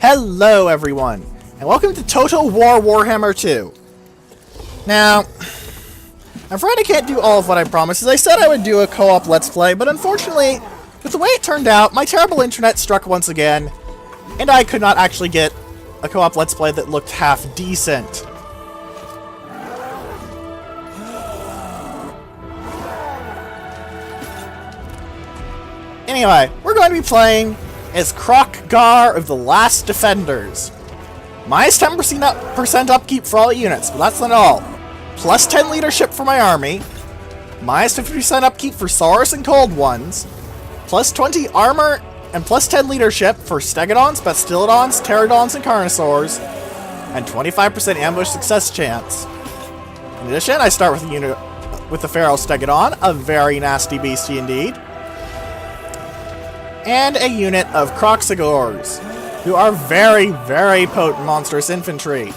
Hello everyone, and welcome to Total War Warhammer 2. Now, I'm afraid I can't do all of what I promised, as I said I would do a co-op Let's Play, but unfortunately, with the way it turned out, my terrible internet struck once again, and I could not actually get a co-op Let's Play that looked half decent. Anyway, we're going to be playing as Kroq-Gar of the Last Defenders. Minus 10% upkeep for all units, but that's not all. Plus 10 leadership for my army. Minus 50% upkeep for Saurus and Cold Ones. Plus 20 armor and plus 10 leadership for Stegodons, Bastillodons, Pterodons, and Carnosaurs. And 25% ambush success chance. In addition, I start with a unit with the Pharaoh Stegodon, a very nasty beastie indeed. And a unit of Kroq-Gars, who are very, very potent monstrous infantry,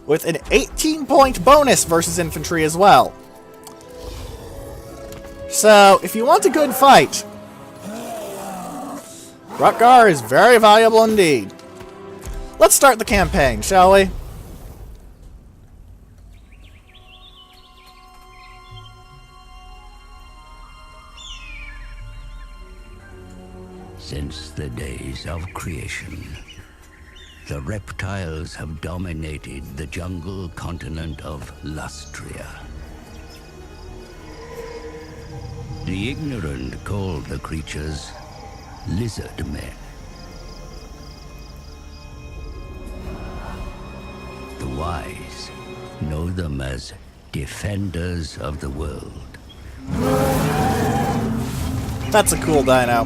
with an 18-point bonus versus infantry as well. So, if you want a good fight, Kroq-Gar is very valuable indeed. Let's start the campaign, shall we? Since the days of creation, the reptiles have dominated the jungle continent of Lustria. The ignorant call the creatures Lizardmen. The wise know them as defenders of the world. That's a cool dino.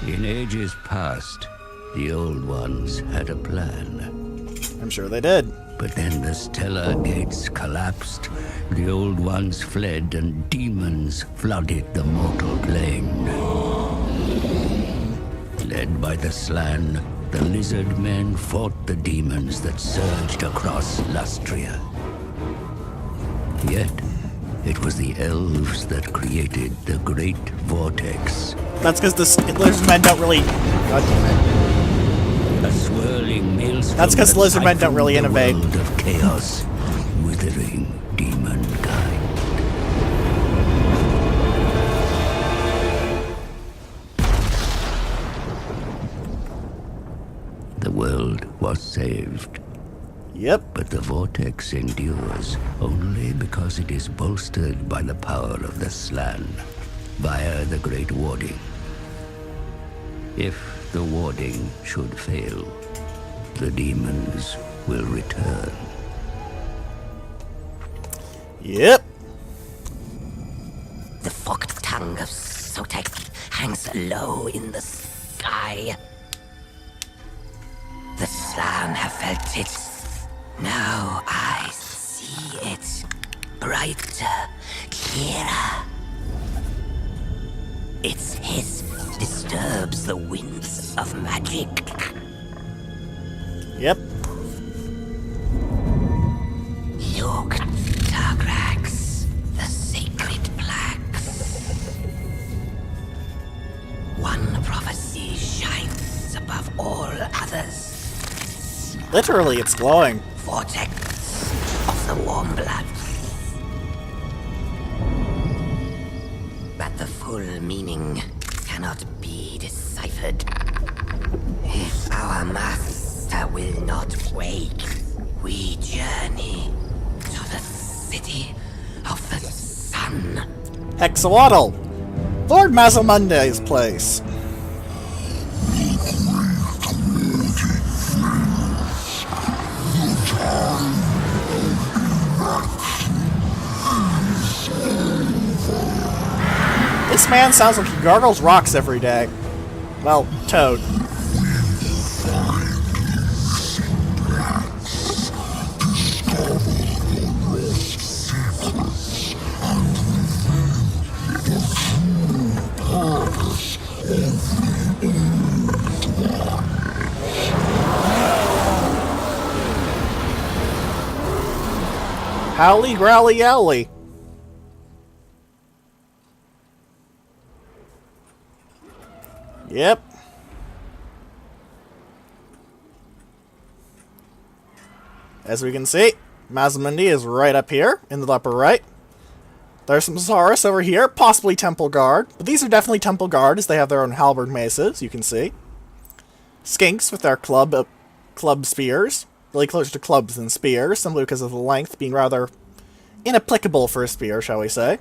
In ages past, the Old Ones had a plan. I'm sure they did. But then the stellar gates collapsed, the Old Ones fled, and demons flooded the mortal plane. Led by the Slann, the Lizardmen fought the demons that surged across Lustria. Yet, it was the elves that created the Great Vortex. That's because the Lizardmen don't really... God damn it. A swirling maelstrom. That's because Lizardmen don't really innovate. World of chaos, withering demonkind. The world was saved. Yep. But the vortex endures only because it is bolstered by the power of the Slann, via the Great Warding. If the warding should fail, the demons will return. Yep. The forked tongue of Sotek hangs low in the sky. The Slann have felt it. Now I see it. Brighter, clearer. Its hiss disturbs the winds of magic. Yep. Look, Targrax, the sacred plaques. One prophecy shines above all others. Literally, it's glowing. Vortex of the warm blood. But the full meaning cannot be deciphered. If our master will not wake, we journey to the city of the sun. Hexawaddle. Lord Mazamunday's place. This man sounds like he gargles rocks every day. Well, Toad. Howly growly yowly. Yep. As we can see, Mazamundi is right up here in the upper right. There's some Saurus over here, possibly Temple Guard, but these are definitely Temple Guard as they have their own halberd maces, you can see. Skinks with their club spears, really closer to clubs than spears, simply because of the length being rather inapplicable for a spear, shall we say.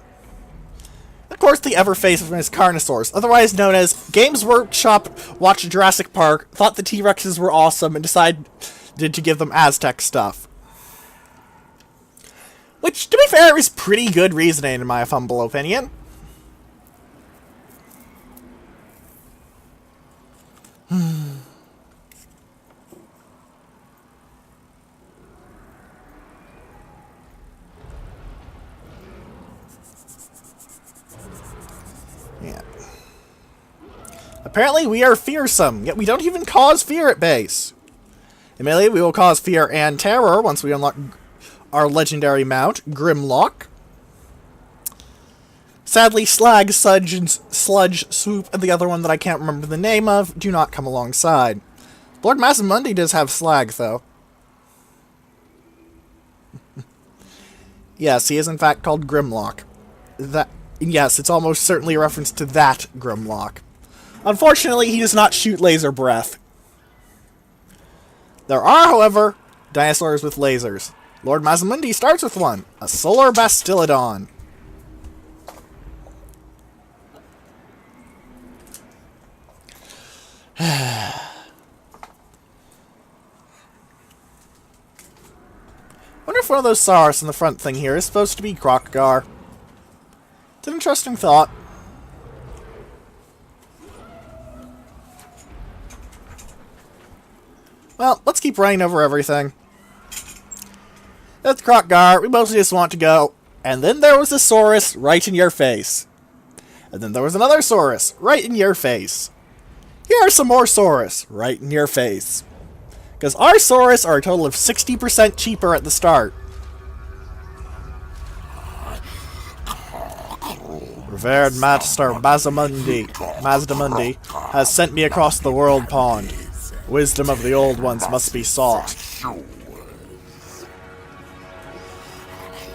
Of course, the ever-famous Carnosaurs, otherwise known as Games Workshop watched Jurassic Park, thought the T-Rexes were awesome, and decided to give them Aztec stuff. Which, to be fair, is pretty good reasoning in my humble opinion. Yeah. Apparently we are fearsome, yet we don't even cause fear at base. Immediately we will cause fear and terror once we unlock our legendary mount, Grimlock. Sadly, Slag, Sludge, Swoop, and the other one that I can't remember the name of do not come alongside. Lord Mazamundi does have Slag, though. Yes, he is in fact called Grimlock. Yes, it's almost certainly a reference to that Grimlock. Unfortunately, he does not shoot laser breath. There are, however, dinosaurs with lasers. Lord Mazamundi starts with one, a Solar Bastillodon. Wonder if one of those Saurus in the front thing here is supposed to be Kroq-Gar. It's an interesting thought. Well, let's keep running over everything. That's Kroq-Gar. We mostly just want to go. And then there was a Saurus right in your face. And then there was another Saurus right in your face. Here are some more Saurus right in your face. Because our Saurus are a total of 60% cheaper at the start. Revered Master Mazamundi has sent me across the world pond. Wisdom of the old ones must be sought.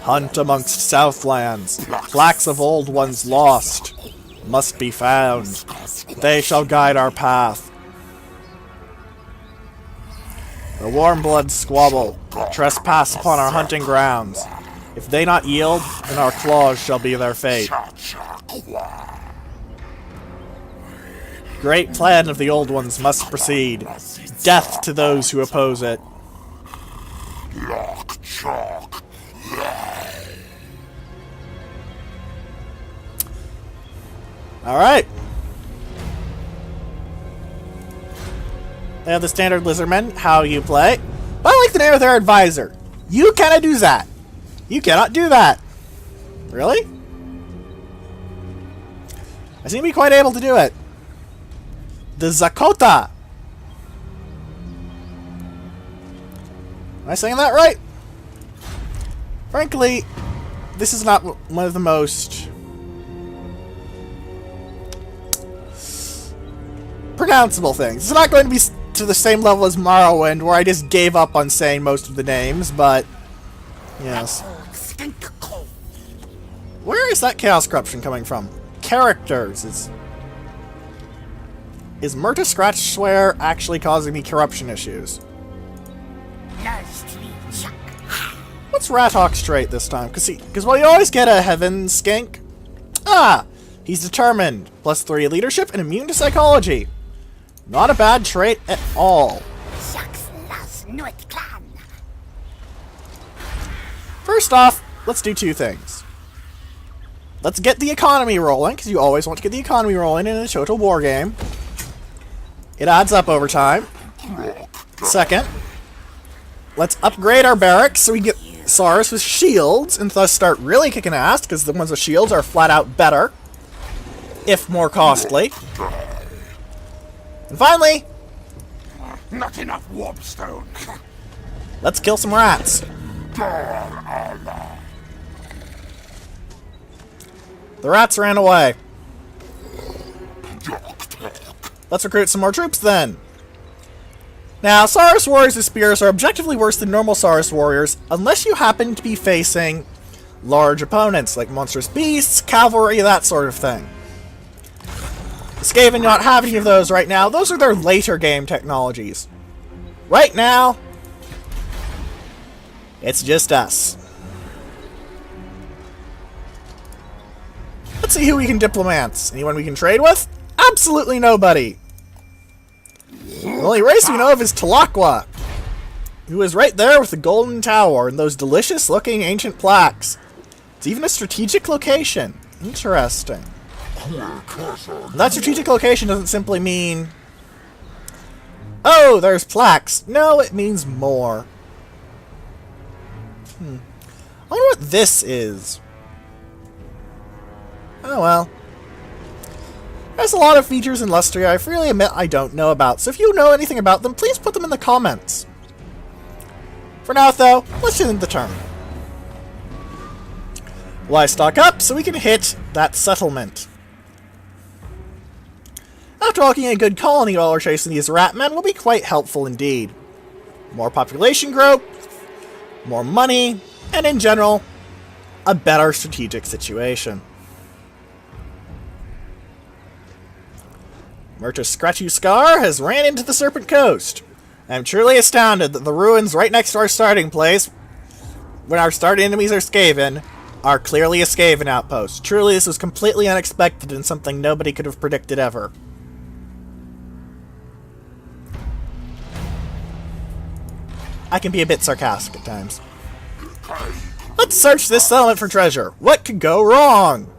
Hunt amongst Southlands. Plaques of old ones lost must be found. They shall guide our path. The Warmbloods squabble, trespass upon our hunting grounds. If they not yield, then our claws shall be their fate. Great plan of the old ones must proceed. Death to those who oppose it. Alright. They have the standard Lizardmen, how you play. But I like the name of their advisor. You cannot do that. You cannot do that. Really? I seem to be quite able to do it. The Zakota. Am I saying that right? Frankly, this is not one of the most pronounceable things. It's not going to be to the same level as Morrowind, where I just gave up on saying most of the names, but yes. Where is that chaos corruption coming from? Characters. Is Murta Scratch Swear actually causing me corruption issues? What's Rathawk's trait this time? Because well, you always get a Heaven Skink. Ah! He's determined. +3 leadership and immune to psychology. Not a bad trait at all. First off, let's do two things. Let's get the economy rolling, because you always want to get the economy rolling in a total war game. It adds up over time. Second, let's upgrade our barracks so we get Saurus with shields, and thus start really kicking ass, because the ones with shields are flat out better, if more costly. And finally, not enough warpstone. Let's kill some rats. The rats ran away. Let's recruit some more troops then. Now, Saurus warriors with spears are objectively worse than normal Saurus warriors, unless you happen to be facing large opponents, like monstrous beasts, cavalry, that sort of thing. The Skaven not have any of those right now. Those are their later game technologies. Right now, it's just us. Let's see who we can diplomats. Anyone we can trade with? Absolutely nobody. The only race we know of is Talakwa, who is right there with the Golden Tower and those delicious-looking ancient plaques. It's even a strategic location. Interesting. That strategic location doesn't simply mean, oh, there's plaques. No, it means more. I wonder what this is. Oh well. There's a lot of features in Lustria I freely admit I don't know about, so if you know anything about them, please put them in the comments. For now, though, let's end the turn. Well, I stock up so we can hit that settlement. After walking a good colony while we're chasing these rat men will be quite helpful indeed. More population growth, more money, and in general, a better strategic situation. Mertus Kroq-Gar has ran into the Serpent Coast. I'm truly astounded that the ruins right next to our starting place, when our starting enemies are Skaven, are clearly a Skaven outpost. Truly, this was completely unexpected and something nobody could have predicted ever. I can be a bit sarcastic at times. Let's search this settlement for treasure. What could go wrong?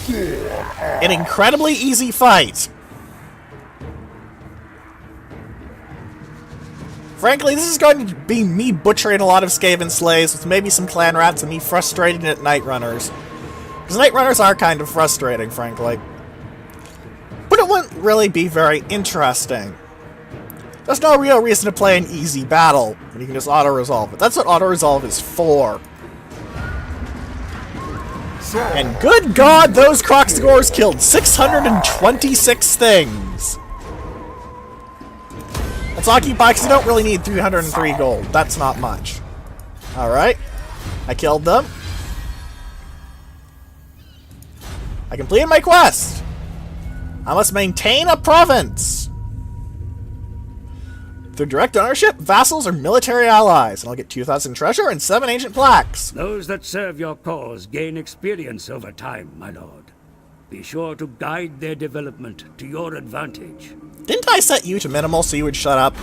An incredibly easy fight. Frankly, this is going to be me butchering a lot of Skaven slaves with maybe some clan rats and me frustrating at Night Runners. Because Night Runners are kind of frustrating, frankly. But it wouldn't really be very interesting. There's no real reason to play an easy battle when you can just auto-resolve it. That's what auto-resolve is for. And good God, those Kroq-Gars killed 626 things! Let's occupy, because I don't really need 303 gold. That's not much. Alright. I killed them. I completed my quest! I must maintain a province! Through direct ownership, vassals are military allies, and I'll get 2,000 treasure and 7 ancient plaques. Those that serve your cause gain experience over time, my lord. Be sure to guide their development to your advantage. Didn't I set you to minimal so you would shut up?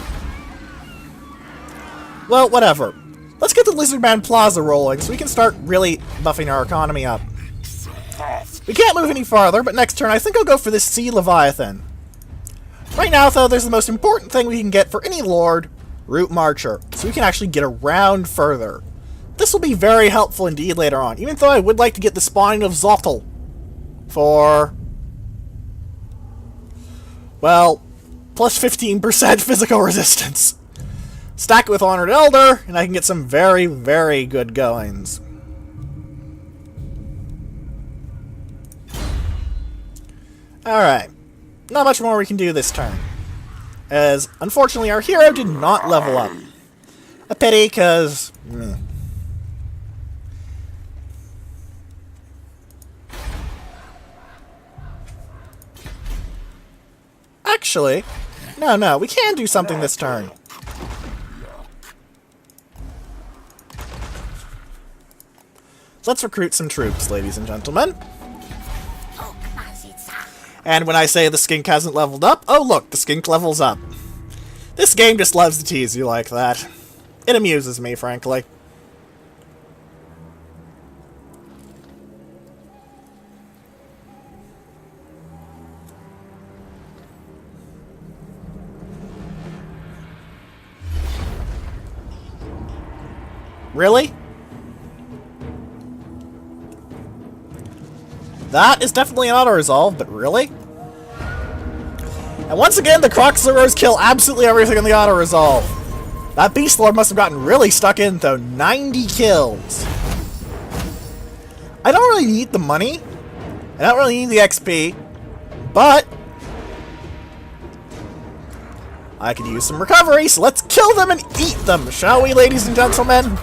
Well, whatever. Let's get the Lizardman Plaza rolling so we can start really buffing our economy up. We can't move any farther, but next turn I think I'll go for this Sea Leviathan. Right now, though, there's the most important thing we can get for any lord, Route Marcher, so we can actually get around further. This will be very helpful indeed later on, even though I would like to get the spawning of Zottel for, well, plus 15% physical resistance. Stack it with Honored Elder, and I can get some very, very good goings. Alright. Not much more we can do this turn, as unfortunately our hero did not level up. A pity, because actually, no, we can do something this turn. Let's recruit some troops, ladies and gentlemen. And when I say the skink hasn't leveled up, oh look, the skink levels up. This game just loves to tease you like that. It amuses me, frankly. Really? That is definitely an auto-resolve, but really? And once again, the Kroq-Gars kill absolutely everything in the auto-resolve. That Beast Lord must have gotten really stuck in, though. 90 kills. I don't really need the money. I don't really need the XP. But I could use some recovery, so let's kill them and eat them, shall we, ladies and gentlemen?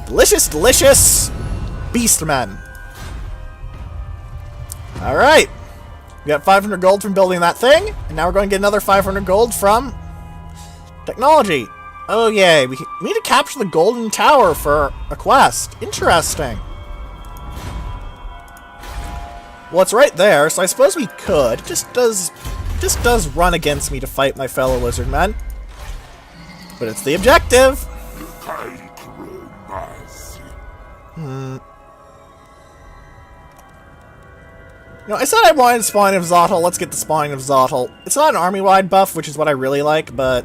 Delicious, delicious Beastmen. Alright. We got 500 gold from building that thing, and now we're going to get another 500 gold from technology. Oh yay, we need to capture the Golden Tower for a quest. Interesting. Well, it's right there, so I suppose we could. It just does run against me to fight my fellow Lizardmen. But it's the objective. You know, I said I wanted Spawning of Zotl. Let's get the Spawning of Zotl. It's not an army-wide buff, which is what I really like, but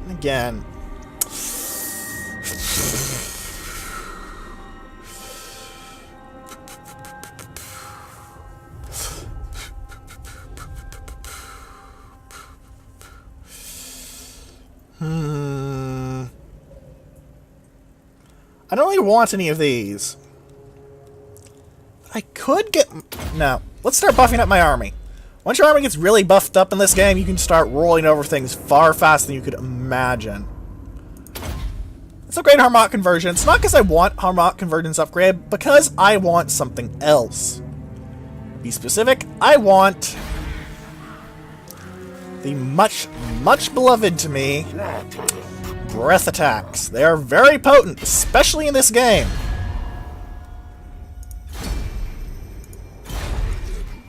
again. I don't really want any of these. I could get... No. Let's start buffing up my army. Once your army gets really buffed up in this game, you can start rolling over things far faster than you could imagine. Let's upgrade Harmonic Conversion. It's not because I want Harmonic Convergence upgrade, because I want something else. Be specific, I want the much beloved to me breath attacks. They are very potent, especially in this game.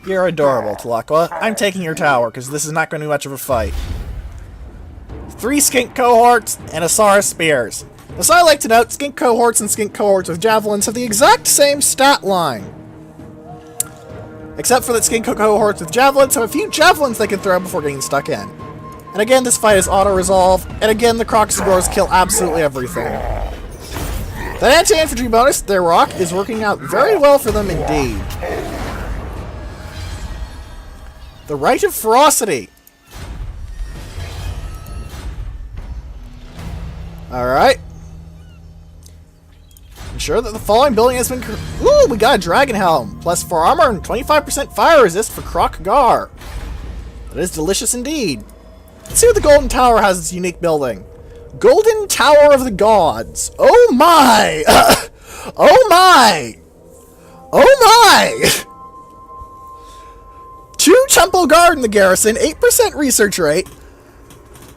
You're adorable, Tlaqua. I'm taking your tower, because this is not going to be much of a fight. 3 skink cohorts and a Saurus spears. As I like to note, skink cohorts and skink cohorts with javelins have the exact same stat line. Except for that skink cohorts with javelins have a few javelins they can throw before getting stuck in. And again, this fight is auto-resolve, and again, the Kroq-Gars kill absolutely everything. That anti-infantry bonus, their rock, is working out very well for them indeed. The Rite of Ferocity. Alright. Ensure that the following building has been... Ooh, we got a Dragon Helm. Plus 4 armor and 25% fire resist for Kroq-Gar. That is delicious indeed. Let's see what the Golden Tower has its unique building. Golden Tower of the Gods. Oh my! Oh my! Oh my! 2 Temple Guard in the garrison, 8% research rate,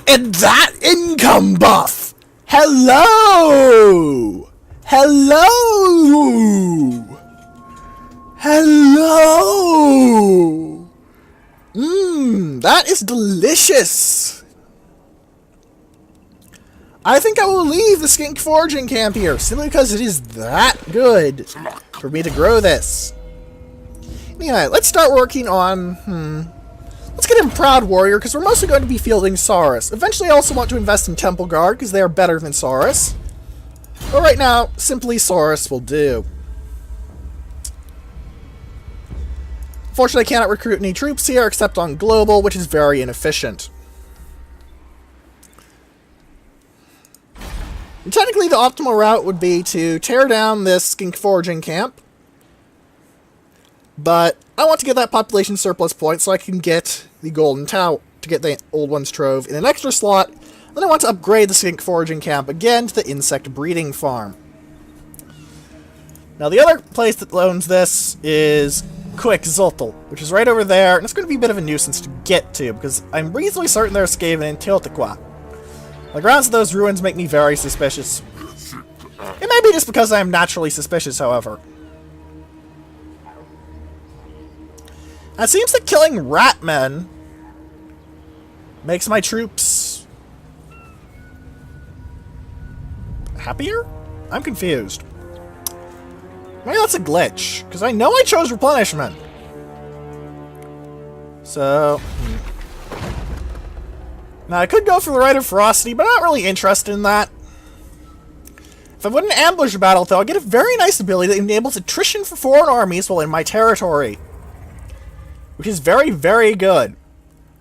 and that income buff! Hello! Hello! Hello! That is delicious! I think I will leave the skink foraging camp here, simply because it is that good for me to grow this. Anyway, let's start working on, let's get in Proud Warrior, because we're mostly going to be fielding Saurus. Eventually I also want to invest in Temple Guard, because they are better than Saurus. But right now, simply Saurus will do. Fortunately, I cannot recruit any troops here, except on Global, which is very inefficient. And technically, the optimal route would be to tear down this skink foraging camp. But I want to get that population surplus point so I can get the Golden Tower, to get the Old One's Trove in an extra slot. Then I want to upgrade the skink foraging camp again to the insect breeding farm. Now the other place that owns this is Kroq-Zotl, which is right over there, and it's going to be a bit of a nuisance to get to, because I'm reasonably certain there's Skaven in Teotihuacan. The grounds of those ruins make me very suspicious. It may be just because I am naturally suspicious, however. It seems that killing Ratmen makes my troops happier? I'm confused. Maybe that's a glitch, because I know I chose replenishment. So, now I could go for the Rite of Ferocity, but I'm not really interested in that. If I win an ambush battle, though, I get a very nice ability that enables attrition for foreign armies while in my territory, which is very, very good.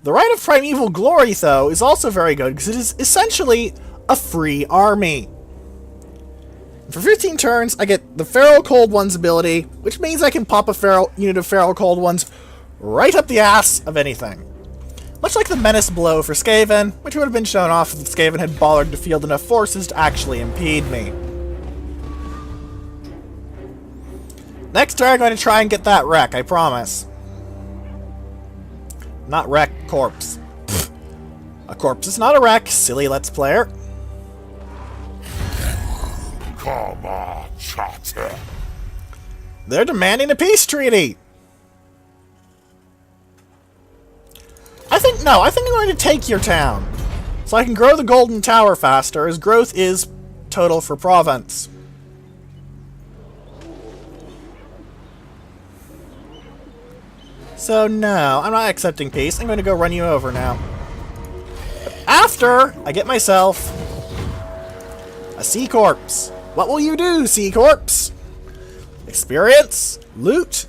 The Rite of Primeval Glory, though, is also very good, because it is essentially a free army. For 15 turns, I get the Feral Cold Ones ability, which means I can pop a unit of Feral Cold Ones right up the ass of anything. Much like the menace blow for Skaven, which would have been shown off if Skaven had bothered to field enough forces to actually impede me. Next turn I'm going to try and get that wreck, I promise. Not wreck, corpse. Pfft. A corpse is not a wreck, silly Let's Player. Come on, chatter. They're demanding a peace treaty! I think I'm going to take your town. So I can grow the Golden Tower faster, as growth is total for province. So no, I'm not accepting peace. I'm going to go run you over now. After I get myself a Sea Corpse. What will you do, Sea Corpse? Experience? Loot?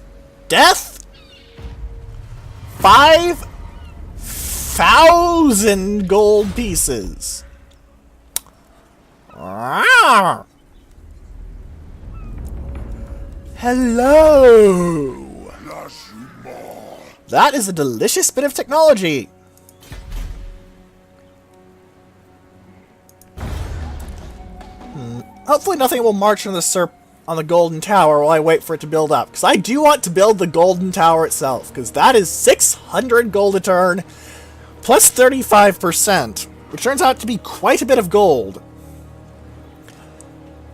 Death? 5,000 gold pieces. Rawr. Hello. That is a delicious bit of technology. Hopefully nothing will march on the Golden Tower while I wait for it to build up. Because I do want to build the Golden Tower itself. Because that is 600 gold a turn, plus 35%. Which turns out to be quite a bit of gold.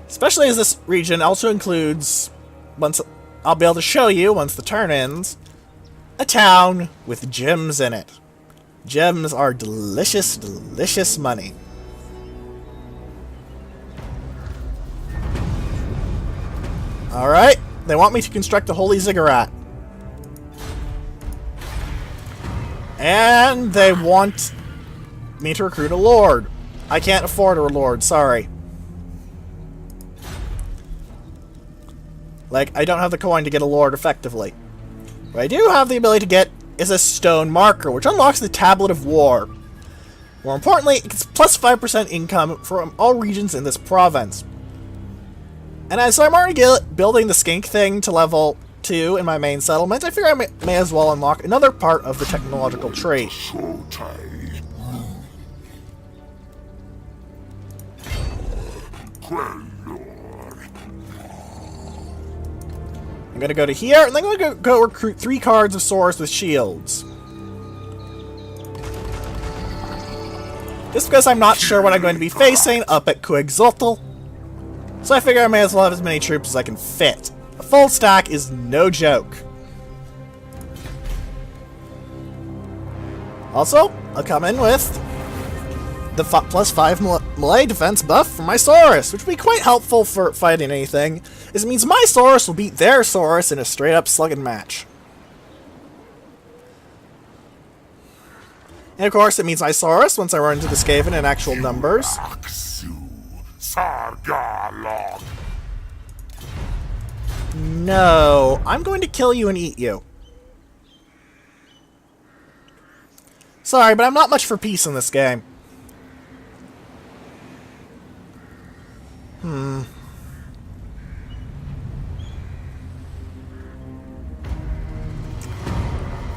Especially as this region also includes, once I'll be able to show you, once the turn ends, a town with gems in it. Gems are delicious, delicious money. Alright, they want me to construct a holy ziggurat. And they want me to recruit a lord. I can't afford a lord, sorry. Like, I don't have the coin to get a lord effectively. What I do have the ability to get is a stone marker, which unlocks the Tablet of War. More importantly, it gets plus 5% income from all regions in this province. And as I'm already building the skink thing to level 2 in my main settlement, I figure I may as well unlock another part of the technological tree. I'm gonna go to here, and then I'm gonna go recruit 3 cards of swords with shields. Just because I'm not sure what I'm going to be facing up at Kroq-Gar. So I figure I may as well have as many troops as I can fit. A full stack is no joke. Also, I'll come in with the plus 5 melee defense buff for my Saurus, which will be quite helpful for fighting anything, as it means my Saurus will beat their Saurus in a straight-up slugging match. And of course, it means my Saurus, once I run into the Skaven in actual numbers. No, I'm going to kill you and eat you. Sorry, but I'm not much for peace in this game.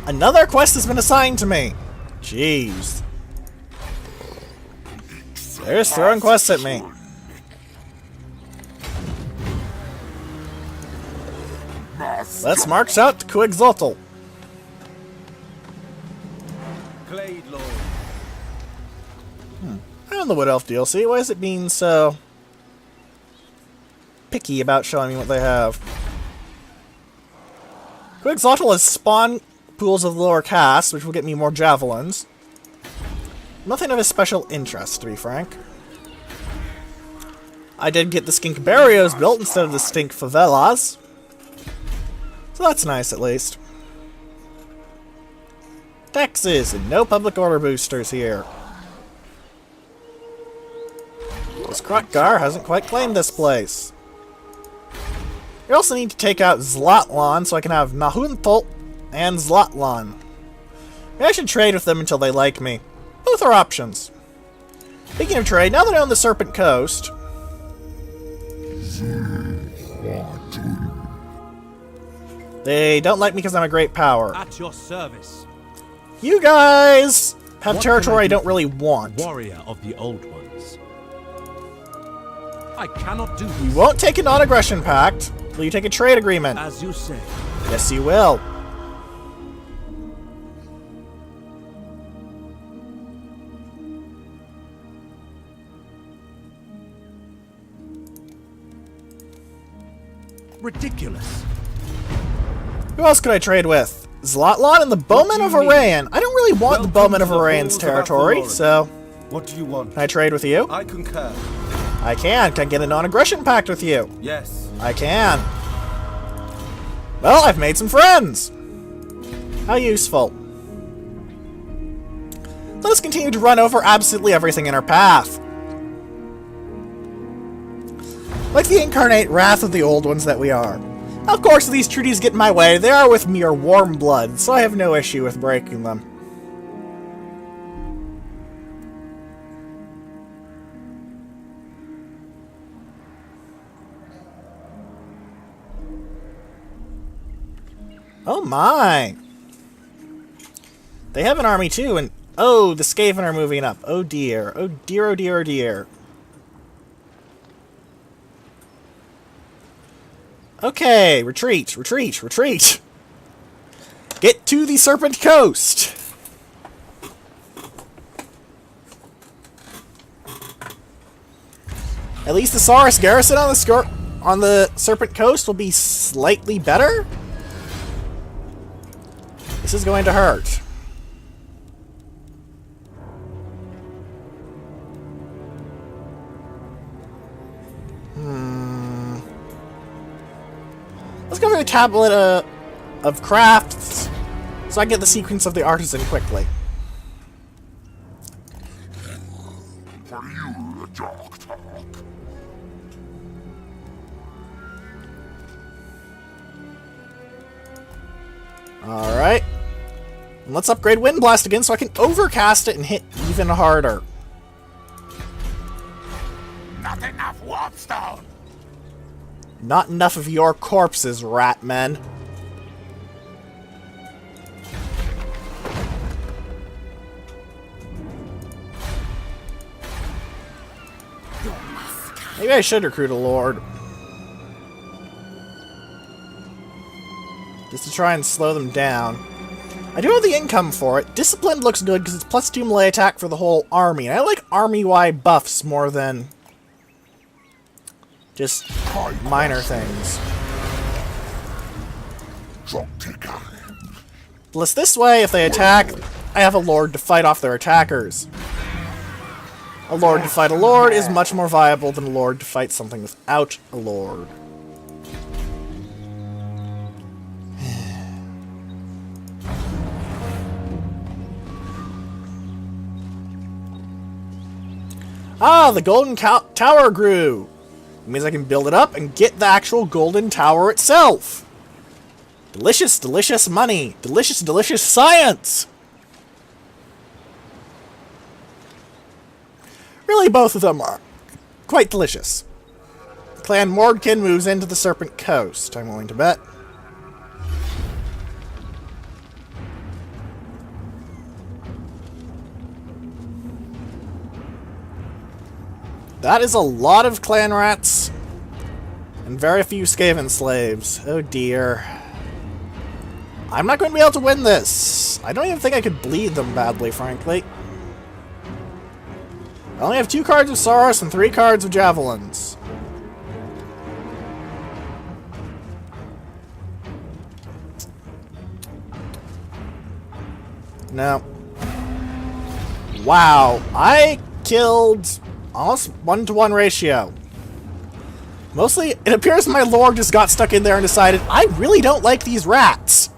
Another quest has been assigned to me. Jeez. They're just throwing quests at me. Let's march out to Kroq-Gar. I don't know what Elf DLC. Why is it being so picky about showing me what they have? Kroq-Gar has spawn pools of the lower caste, which will get me more javelins. Nothing of a special interest, to be frank. I did get the skink barrios built instead of the stink favelas. So that's nice, at least. Taxes and no public order boosters here. This Kroq-Gar hasn't quite claimed this place. We also need to take out Zlatlan so I can have Nahunthal and Zlatlan. Maybe I should trade with them until they like me. Both are options. Speaking of trade, now that I'm on the Serpent Coast... They don't like me because I'm a great power. At your service. You guys have What territory I can I do don't really want. Warrior of the old ones. I cannot do You this. won't take a non-aggression pact. Will you take a trade agreement? As you say. Yes, you will. Ridiculous. Who else could I trade with? Zlotlon and the Bowmen of Arayan. I don't really want the Bowmen of Arayan's territory, so What do you want? can I trade with you? I concur. I can. Can I get a non-aggression pact with you? Yes. I can. Well, I've made some friends. How useful. Let us continue to run over absolutely everything in our path. Like the incarnate wrath of the old ones that we are. Of course, if these treaties get in my way, they are with mere warm blood, so I have no issue with breaking them. Oh my! They have an army too, and oh, the Skaven are moving up. Oh dear, oh dear, oh dear, oh dear. Okay, retreat, retreat, retreat! Get to the Serpent Coast! At least the Saurus garrison on the Serpent Coast will be slightly better? This is going to hurt. Let's go for the tablet of crafts, so I get the sequence of the artisan quickly. For you, the dark talk. Alright. And let's upgrade Wind Blast again so I can overcast it and hit even harder. Not enough warpstone. Not enough of your corpses, rat men. Maybe I should recruit a lord. Just to try and slow them down. I do have the income for it. Disciplined looks good because it's +2 melee attack for the whole army. And I like army-wide buffs more than just minor things. Plus this way, if they attack, I have a lord to fight off their attackers. A lord to fight a lord is much more viable than a lord to fight something without a lord. Ah, the golden tower grew! It means I can build it up and get the actual golden tower itself! Delicious, delicious money! Delicious, delicious science! Really, both of them are quite delicious. Clan Mordkin moves into the Serpent Coast, I'm willing to bet. That is a lot of clan rats, and very few Skaven slaves. Oh dear. I'm not going to be able to win this. I don't even think I could bleed them badly, frankly. I only have 2 cards of Saurus and 3 cards of Javelins. No. Wow, I killed almost 1-to-1 ratio. Mostly, it appears my lord just got stuck in there and decided, I really don't like these rats.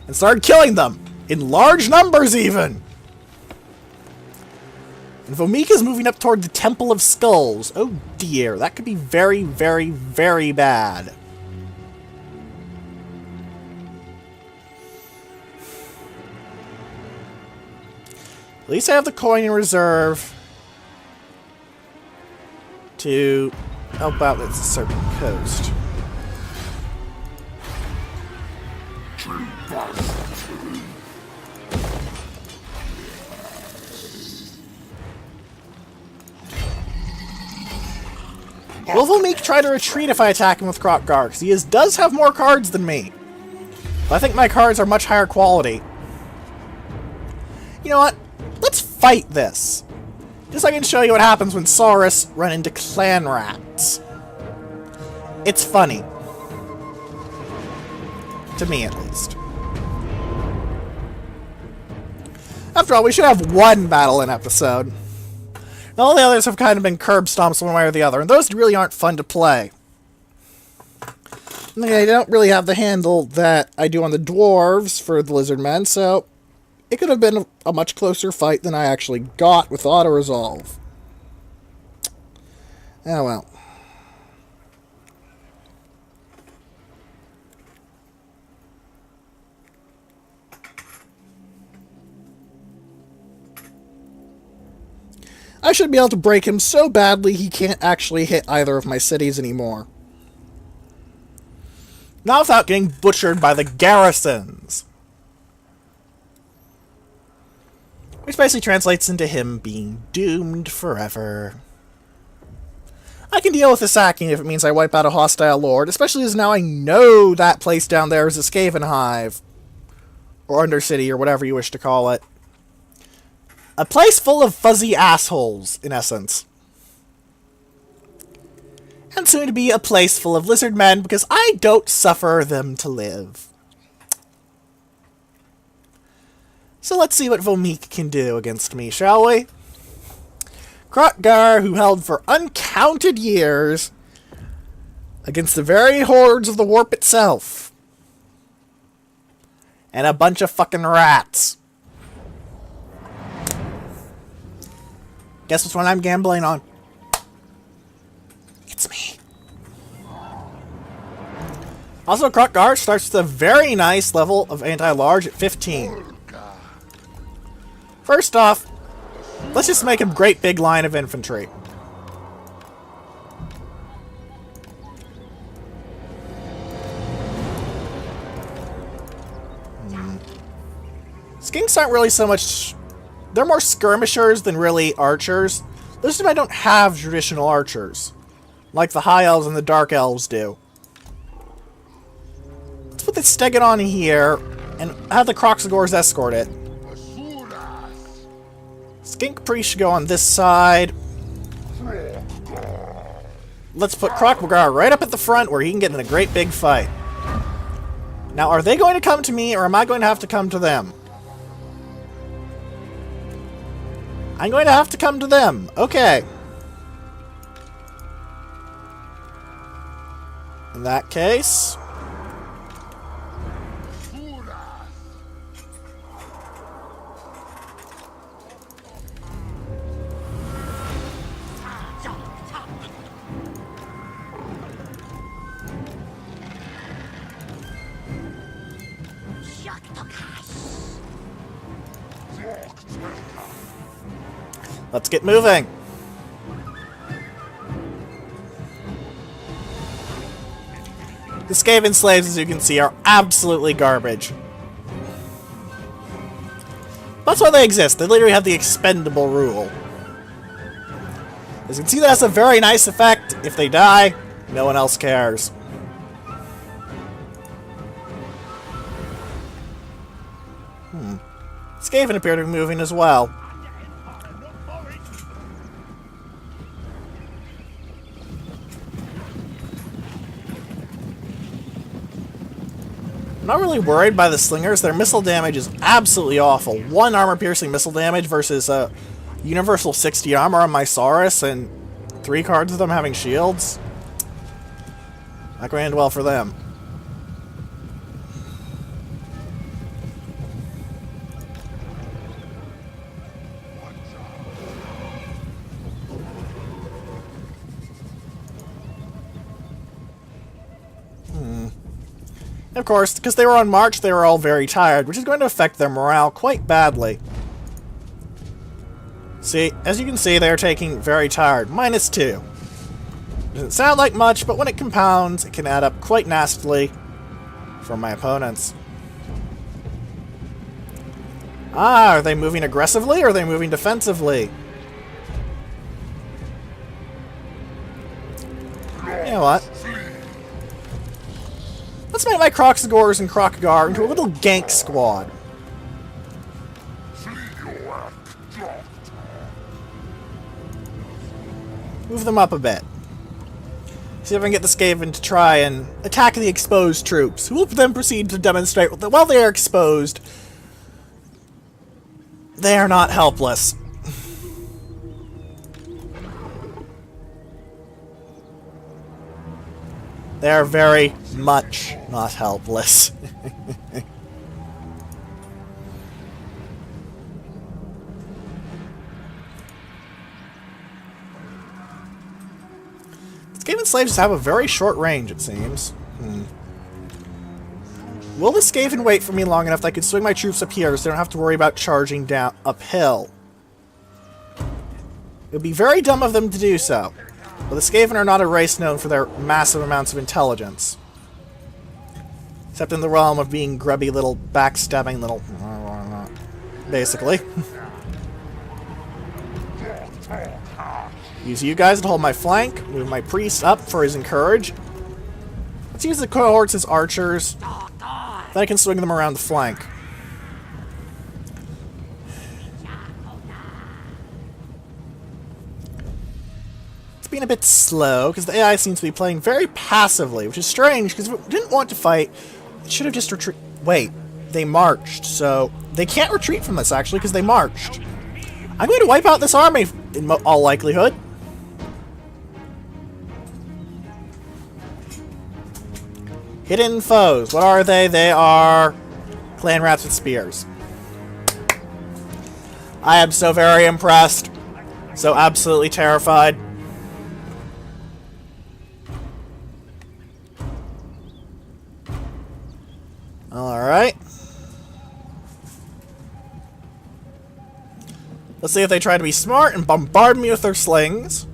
And started killing them. In large numbers, even. And Vomika's moving up toward the Temple of Skulls. Oh dear, that could be very, very, very bad. At least I have the coin in reserve to help out with the Serpent Coast. Will Vomik try to retreat if I attack him with Kroq-Gar? Because he does have more cards than me. But I think my cards are much higher quality. You know what? Let's fight this. Just so I can show you what happens when Saurus run into clan rats. It's funny. To me, at least. After all, we should have one battle an episode. All the others have kind of been curb stomps one way or the other, and those really aren't fun to play. I don't really have the handle that I do on the dwarves for the Lizardmen, so it could have been a much closer fight than I actually got with auto-resolve. Oh well. I should be able to break him so badly he can't actually hit either of my cities anymore. Not without getting butchered by the garrisons. Which basically translates into him being doomed forever. I can deal with the sacking if it means I wipe out a hostile lord, especially as now I know that place down there is a Skaven Hive. Or Undercity, or whatever you wish to call it. A place full of fuzzy assholes, in essence. And soon to be a place full of Lizardmen, because I don't suffer them to live. So let's see what Vomik can do against me, shall we? Kroq-Gar, who held for uncounted years against the very hordes of the warp itself. And a bunch of fucking rats. Guess which one I'm gambling on? It's me. Also, Kroq-Gar starts with a very nice level of anti-large at 15. First off, let's just make a great big line of infantry. Skinks aren't really so much... They're more skirmishers than really archers. Lizardmen don't have traditional archers, like the High Elves and the Dark Elves do. Let's put the Stegon on here, and have the Kroq-Gars escort it. Skink Priest should go on this side. Let's put Kroq-Gar right up at the front where he can get in a great big fight. Now, are they going to come to me, or am I going to have to come to them? I'm going to have to come to them. Okay. In that case... Let's get moving. The Skaven slaves, as you can see, are absolutely garbage. That's why they exist. They literally have the expendable rule. As you can see, that has a very nice effect. If they die, no one else cares. Skaven appear to be moving as well. I'm not really worried by the slingers. Their missile damage is absolutely awful. 1 armor-piercing missile damage versus universal 60 armor on my Saurus, and 3 cards of them having shields. Not going to end well for them. Of course, because they were on march, they were all very tired, which is going to affect their morale quite badly. See, as you can see, they are taking very tired. -2. Doesn't sound like much, but when it compounds, it can add up quite nastily for my opponents. Ah, are they moving aggressively or are they moving defensively? You know what? Let's make my Kroq-Gars and Kroq-Gar into a little gank squad. Move them up a bit. See if I can get the Skaven to try and attack the exposed troops, who will then proceed to demonstrate that while they are exposed, they are not helpless. They are very much not helpless. Skaven slaves have a very short range, it seems. Will the Skaven wait for me long enough that I can swing my troops up here so they don't have to worry about charging down uphill? It would be very dumb of them to do so. But the Skaven are not a race known for their massive amounts of intelligence. Except in the realm of being grubby little backstabbing little... basically. Use you guys to hold my flank, move my priest up for his encourage. Let's use the cohorts as archers. Then I can swing them around the flank. It's been a bit slow, because the AI seems to be playing very passively, which is strange, because if it didn't want to fight, it should have just retreated. Wait, they marched, so they can't retreat from this, actually, because they marched. I'm going to wipe out this army, in all likelihood. Hidden foes. What are they? They are clan rats with spears. I am so very impressed. So absolutely terrified. Alright. Let's see if they try to be smart and bombard me with their slings.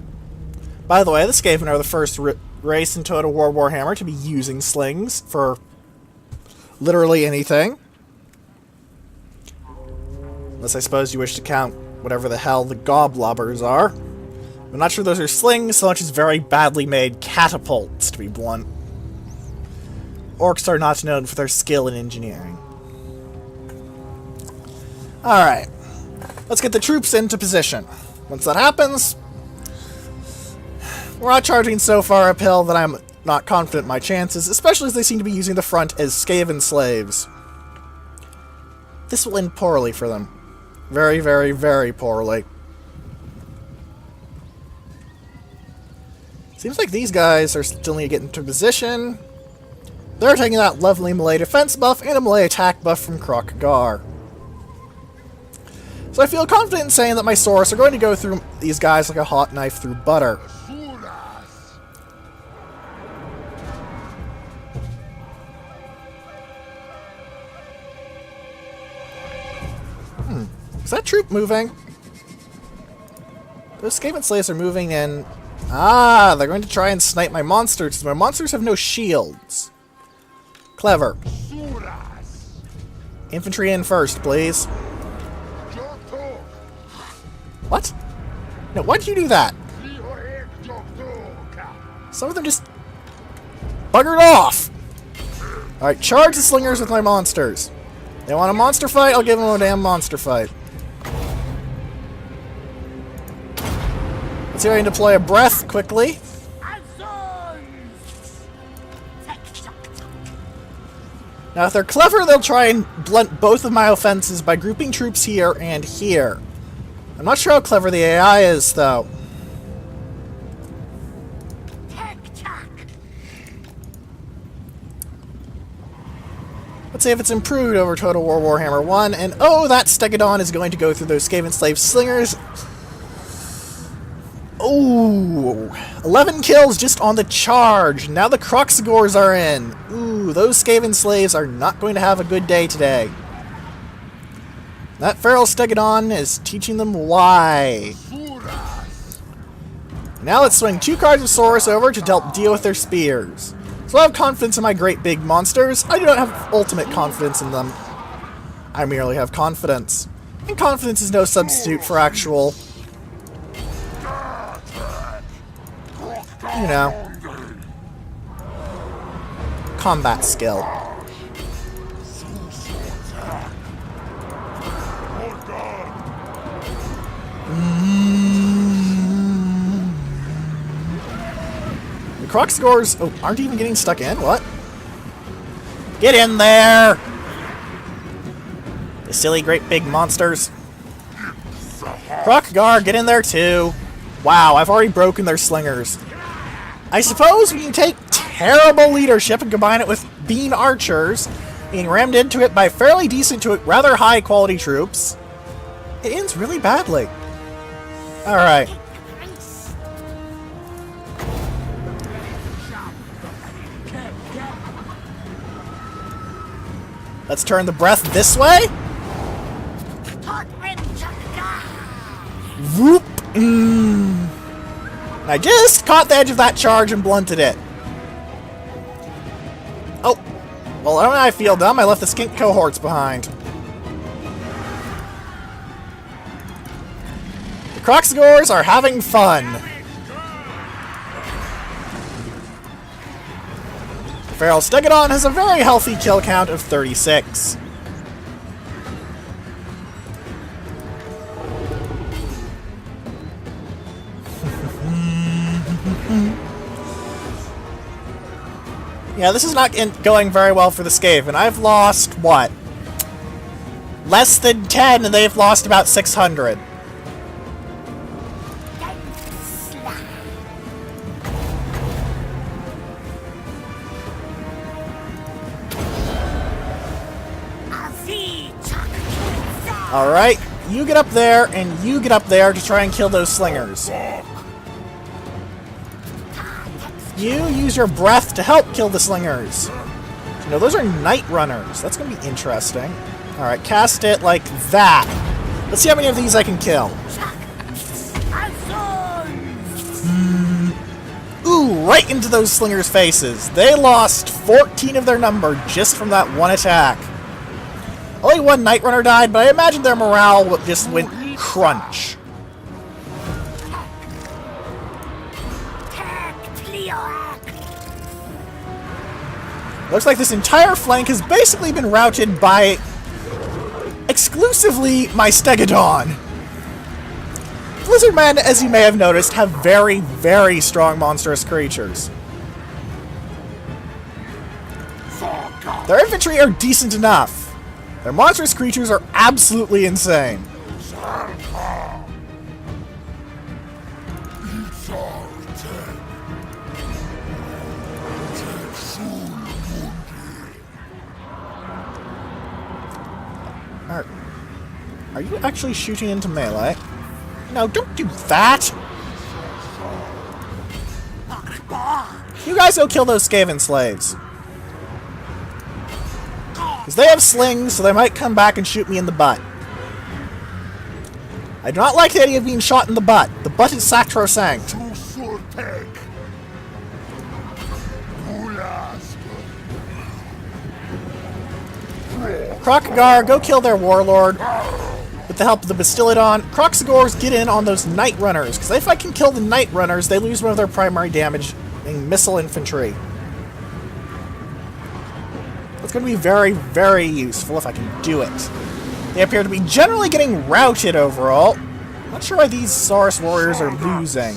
By the way, the Skaven are the first race in Total War Warhammer to be using slings for literally anything. Unless I suppose you wish to count whatever the hell the goblobbers are. I'm not sure those are slings so much as very badly made catapults, to be blunt. Orcs are not known for their skill in engineering. Alright. Let's get the troops into position. Once that happens, we're not charging so far uphill that I'm not confident in my chances, especially as they seem to be using the front as Skaven slaves. This will end poorly for them. Very, very, very poorly. Seems like these guys are still need to get into position. They're taking that lovely melee defense buff and a melee attack buff from Kroq-Gar. So I feel confident in saying that my Saurus are going to go through these guys like a hot knife through butter. Is that troop moving? Those Skaven slaves are moving in. Ah, they're going to try and snipe my monsters, because my monsters have no shields. Clever. Infantry in first, please. What? No, why'd you do that? Some of them just buggered off. Alright, charge the slingers with my monsters. They want a monster fight? I'll give them a damn monster fight. Let's see if I can deploy a breath quickly. Now, if they're clever, they'll try and blunt both of my offenses by grouping troops here and here. I'm not sure how clever the AI is, though. Let's see if it's improved over Total War Warhammer 1. And oh, that Stegodon is going to go through those Skaven slave slingers. Ooh, 11 kills just on the charge. Now the Kroq-Gars are in. Ooh, those Skaven slaves are not going to have a good day today. That feral Stegodon is teaching them why. Now let's swing 2 cards of Saurus over to help deal with their spears. So I have confidence in my great big monsters. I do not have ultimate confidence in them. I merely have confidence. And confidence is no substitute for actual... you know... combat skill. The Kroq-Gars aren't even getting stuck in? What? Get in there! The silly great big monsters. Kroq-Gar, get in there too. Wow, I've already broken their slingers. I suppose when you take terrible leadership and combine it with bean archers, being rammed into it by fairly decent to rather high quality troops, it ends really badly. Alright. Let's turn the breath this way. Whoop! I just caught the edge of that charge and blunted it. Oh. Well, don't I feel dumb? I left the skink cohorts behind. The Kroq-Gars are having fun. Feral Stegodon has a very healthy kill count of 36. Yeah, this is not going very well for the Skaven. I've lost, what? Less than 10, and they've lost about 600. Alright, you get up there, and you get up there to try and kill those slingers. You use your breath to help kill the slingers. No, those are night runners. That's going to be interesting. Alright, cast it like that. Let's see how many of these I can kill. Ooh, right into those slingers' faces. They lost 14 of their number just from that one attack. Only one night runner died, but I imagine their morale just went crunch. Looks like this entire flank has basically been routed by exclusively my Stegodon. Lizardmen, as you may have noticed, have very, very strong monstrous creatures. Their infantry are decent enough. Their monstrous creatures are absolutely insane. Are you actually shooting into melee? No, don't do that! You guys go kill those Skaven slaves. Because they have slings, so they might come back and shoot me in the butt. I do not like the idea of being shot in the butt. The butt is sacrosanct. Kroq-Gar, go kill their warlord. With the help of the Bastillodon, Kroq-Gars get in on those Night Runners, because if I can kill the Night Runners, they lose one of their primary damage in missile infantry. That's going to be very, very useful if I can do it. They appear to be generally getting routed overall. Not sure why these Saurus warriors are losing.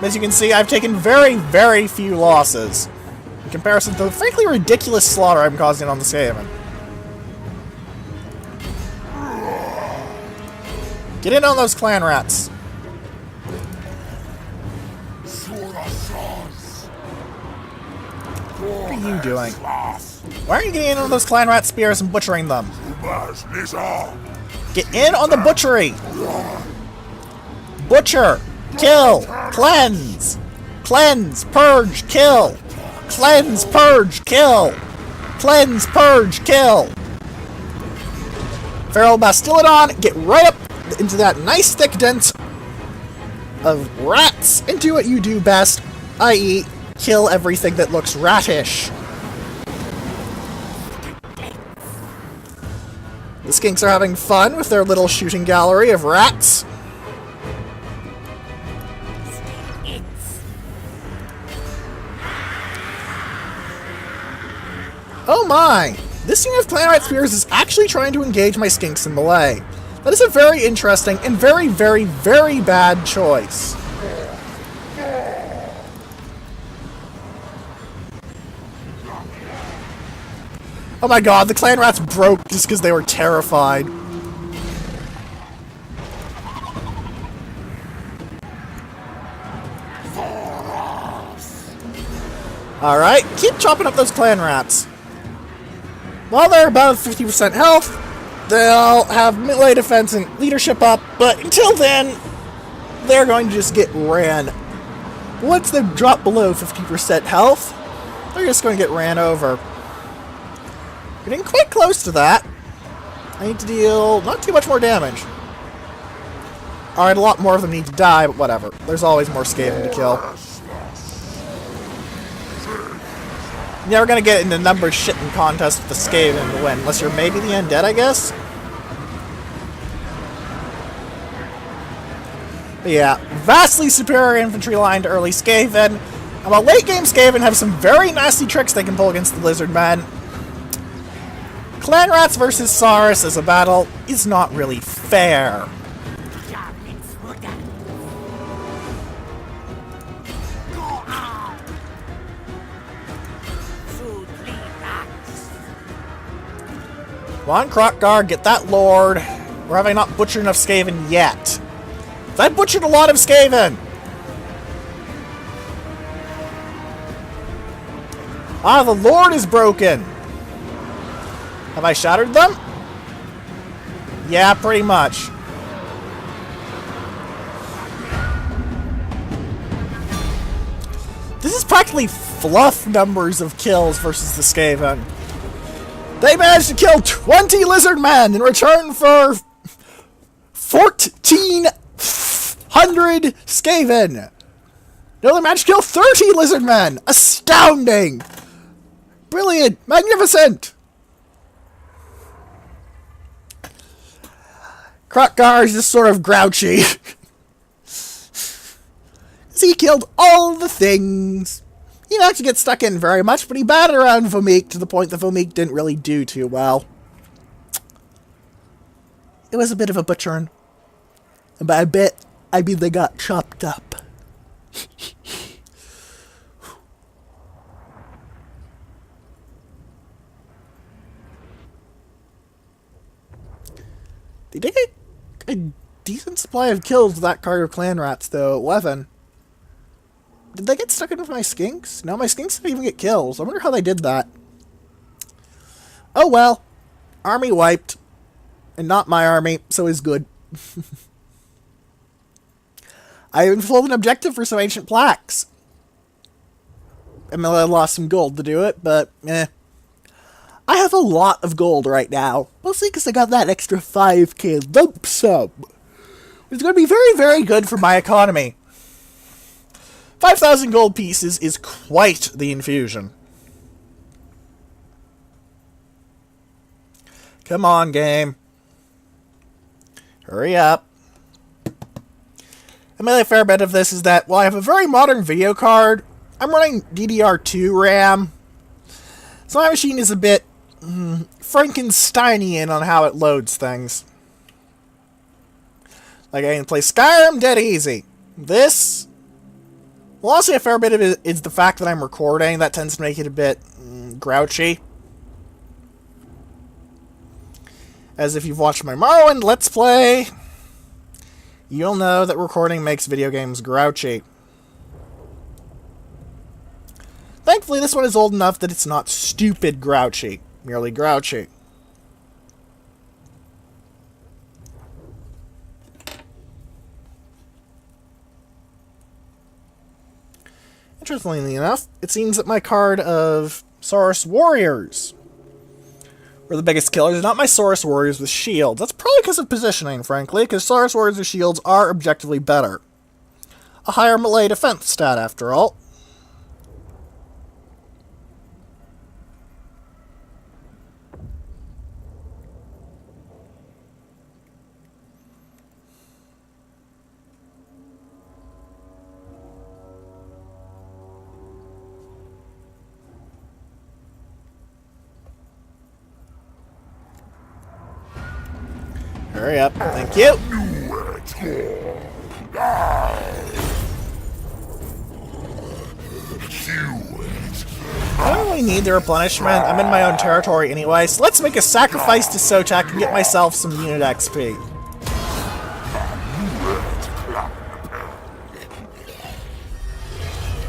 As you can see, I've taken very, very few losses in comparison to the frankly ridiculous slaughter I'm causing on the Skaven. Get in on those clan rats. What are you doing? Why aren't you getting in on those clan rat spears and butchering them? Get in on the butchery! Butcher! Kill! Cleanse! Cleanse! Purge! Kill! Cleanse! Purge! Kill! Cleanse! Purge! Kill! Feral Bastillodon, get right up into that nice thick dent of rats and do what you do best, i.e. kill everything that looks ratish. The skinks are having fun with their little shooting gallery of rats. Oh my! This unit of clan rat spears is actually trying to engage my skinks in melee. That is a very interesting and very, very, very bad choice. Oh my god, the clan rats broke just because they were terrified. Alright, keep chopping up those clan rats. While they're about 50% health, they'll have melee defense and leadership up, but until then, they're going to just get ran. Once they drop below 50% health, they're just going to get ran over. Getting quite close to that. I need to deal not too much more damage. Alright, a lot more of them need to die, but whatever. There's always more Skaven to kill. You're never gonna get into numbers shitting contest with the Skaven to win, unless you're maybe the undead, I guess? But yeah, vastly superior infantry line to early Skaven. And while late game Skaven have some very nasty tricks they can pull against the Lizardmen, Clan Rats versus Saurus as a battle is not really fair. Come on, Kroq-Gar, get that lord. Or have I not butchered enough Skaven yet? I butchered a lot of Skaven! Ah, the lord is broken! Have I shattered them? Yeah, pretty much. This is practically fluff numbers of kills versus the Skaven. They managed to kill 20 Lizardmen in return for 1,400 Skaven. No, they managed to kill 30 Lizardmen. Astounding! Brilliant! Magnificent! Kroq-Gar is just sort of grouchy. He killed all the things. He didn't actually get stuck in very much, but he batted around Vomik to the point that Vomik didn't really do too well. It was a bit of a butchering. And by a bit, I mean they got chopped up. They did get a decent supply of kills with that card of clan rats, though. 11. Did they get stuck in with my skinks? No, my skinks didn't even get kills. I wonder how they did that. Oh well. Army wiped. And not my army, so is good. I even fulfilled an objective for some ancient plaques. I mean, I lost some gold to do it, but eh. I have a lot of gold right now. Mostly because I got that extra 5k lump sum. It's going to be very, very good for my economy. 5,000 gold pieces is quite the infusion. Come on, game. Hurry up. I mean, a fair bit of this is that, while I have a very modern video card, I'm running DDR2 RAM. So my machine is a bit Frankensteinian on how it loads things. Like, I can play Skyrim dead easy. This... Well, honestly, a fair bit of it is the fact that I'm recording. That tends to make it a bit grouchy. As if you've watched my Morrowind Let's Play, you'll know that recording makes video games grouchy. Thankfully, this one is old enough that it's not stupid grouchy, merely grouchy. Interestingly enough, it seems that my card of Saurus Warriors were the biggest killers, not my Saurus Warriors with shields. That's probably because of positioning, frankly, because Saurus Warriors with shields are objectively better. A higher melee defense stat, after all. Hurry up. Thank you. I don't really need the replenishment. I'm in my own territory anyway, so let's make a sacrifice to Sotek and get myself some unit XP.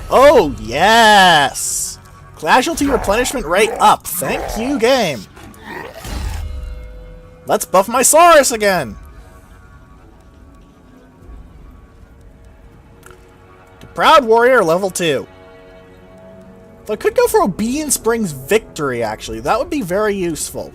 Oh, yes! Casualty replenishment rate up. Thank you, game. Let's buff my Saurus again. The Proud Warrior level 2. I could go for Obedience Brings Victory, actually. That would be very useful.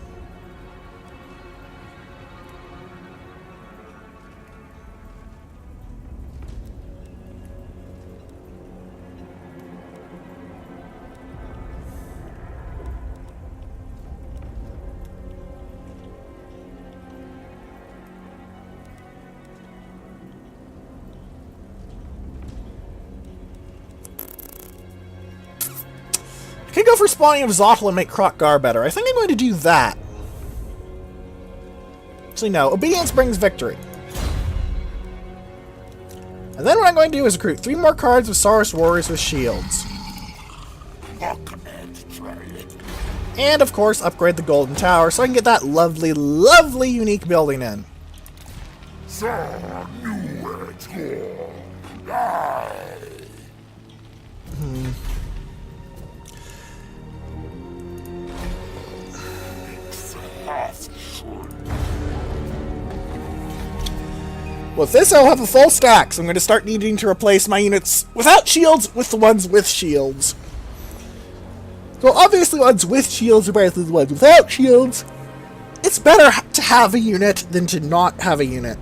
I could go for spawning of Zotl and make Kroq-Gar better. I think I'm going to do that. Actually, no. Obedience Brings Victory. And then what I'm going to do is recruit 3 more cards of Saurus Warriors with shields. And, of course, upgrade the Golden Tower so I can get that lovely, lovely unique building in. With this, I'll have a full stack, so I'm going to start needing to replace my units without shields with the ones with shields. So obviously, ones with shields are better than the ones without shields. It's better to have a unit than to not have a unit.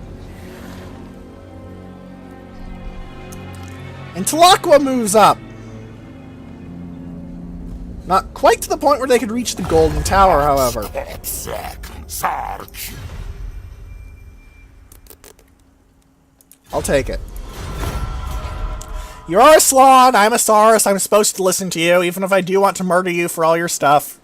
And Talakwa moves up. Not quite to the point where they could reach the Golden Tower, however. I'll take it. You're a Slon, I'm a Saurus, I'm supposed to listen to you, even if I do want to murder you for all your stuff.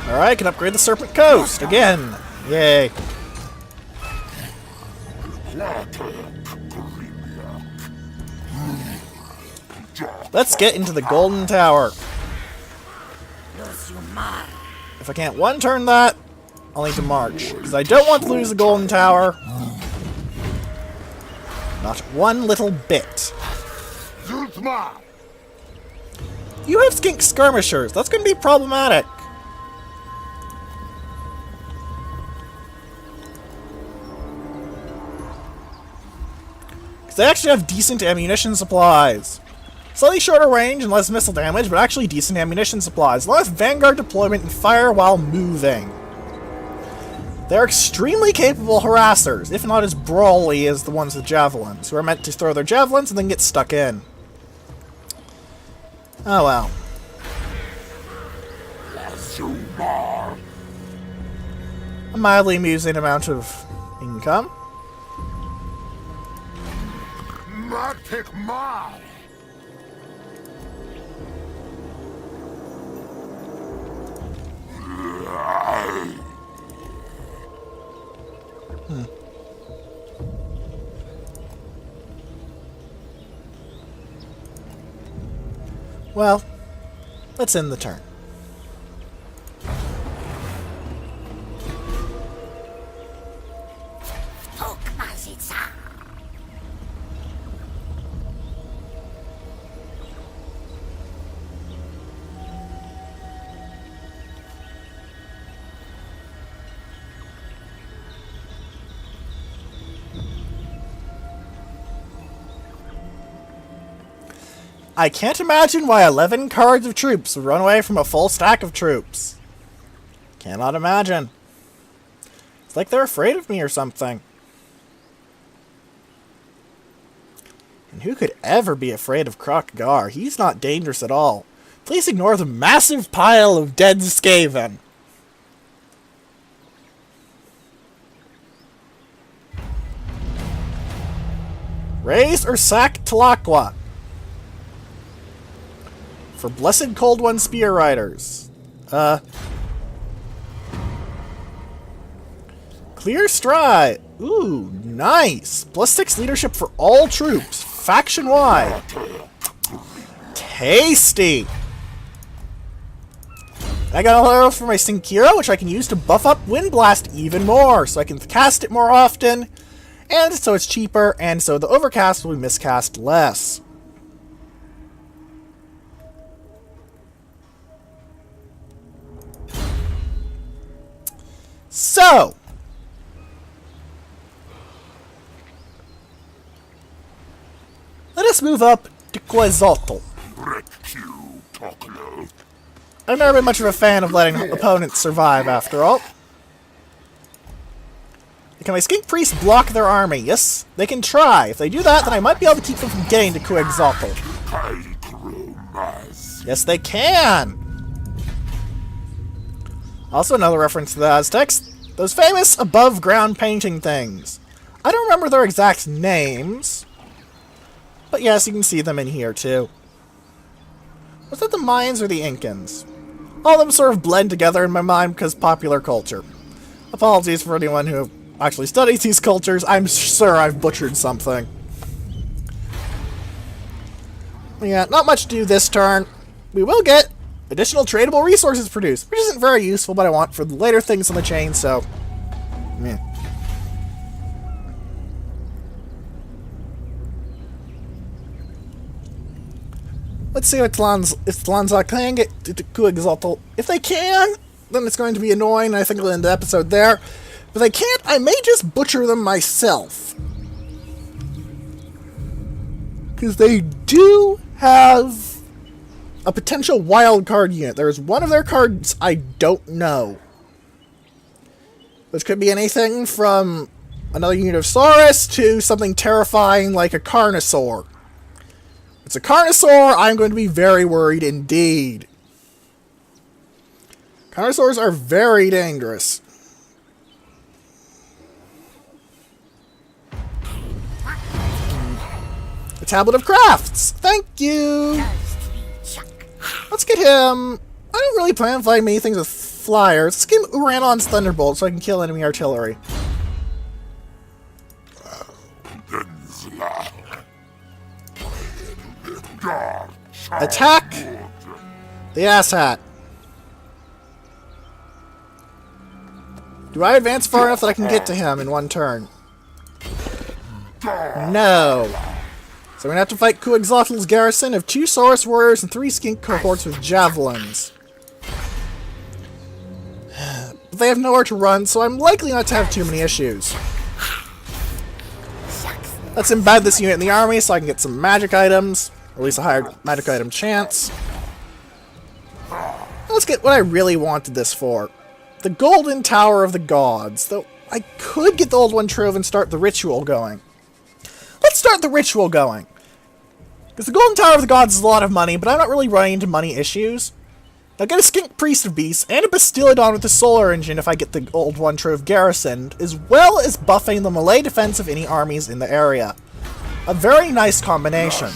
Alright, can upgrade the Serpent Coast, again. Yay. Let's get into the Golden Tower. If I can't one-turn that, I'll need to march. Because I don't want to lose the Golden Tower. Not one little bit. You have skink skirmishers. That's going to be problematic. They actually have decent ammunition supplies. Slightly shorter range and less missile damage, but actually decent ammunition supplies. A lot of Vanguard deployment and fire while moving. They're extremely capable harassers, if not as brawly as the ones with javelins, who are meant to throw their javelins and then get stuck in. Oh well. A mildly amusing amount of income. Well, let's end the turn. I can't imagine why 11 cards of troops would run away from a full stack of troops. Cannot imagine. It's like they're afraid of me or something. And who could ever be afraid of Kroq-Gar? He's not dangerous at all. Please ignore the massive pile of dead Skaven. Raise or sack Tlaqua. For Blessed Cold One Spear Riders. Clear Stride. Ooh, nice. +6 leadership for all troops. Faction-wide. Tasty. I got a arrow for my Sinkira, which I can use to buff up Wind Blast even more, so I can cast it more often, and so it's cheaper, and so the overcast will be miscast less. So, let us move up to Quetzalcoatl. I've never been much of a fan of letting opponents survive, after all. Can my Skink Priests block their army? Yes, they can try. If they do that, then I might be able to keep them from getting to Quetzalcoatl. Yes, they can! Also, another reference to the Aztecs. Those famous above-ground painting things. I don't remember their exact names. But yes, you can see them in here, too. Was that the Mayans or the Incans? All of them sort of blend together in my mind because popular culture. Apologies for anyone who actually studies these cultures. I'm sure I've butchered something. Yeah, not much to do this turn. We will get additional tradable resources produced, which isn't very useful, but I want for the later things on the chain, so... meh. Let's see if Tlanza can get to Quetzalcoatl. If they can, then it's going to be annoying. I think we'll end the episode there. If they can't, I may just butcher them myself. Because they do have a potential wild card unit. There's one of their cards I don't know. Which could be anything from another unit of Saurus to something terrifying like a Carnosaur. If it's a Carnosaur, I'm going to be very worried indeed. Carnosaurs are very dangerous. The Tablet of Crafts! Thank you! Let's get him... I don't really plan on fighting many things with flyers. Let's get him Uranon's Thunderbolt so I can kill enemy artillery. Attack the asshat. Do I advance far enough that I can get to him in one turn? No. So we're going to have to fight Quetzalcoatl's garrison of 2 Saurus warriors and 3 skink cohorts with javelins. But they have nowhere to run, so I'm likely not to have too many issues. Let's embed this unit in the army so I can get some magic items. Or at least a higher magic item chance. Let's get what I really wanted this for. The Golden Tower of the Gods. Though I could get the Old One Trove and start the ritual going. Let's start the ritual going. Because the Golden Tower of the Gods is a lot of money, but I'm not really running into money issues. I'll get a Skink Priest of Beasts and a Bastiladon with the Solar Engine if I get the Old One Trove garrisoned, as well as buffing the melee defense of any armies in the area. A very nice combination.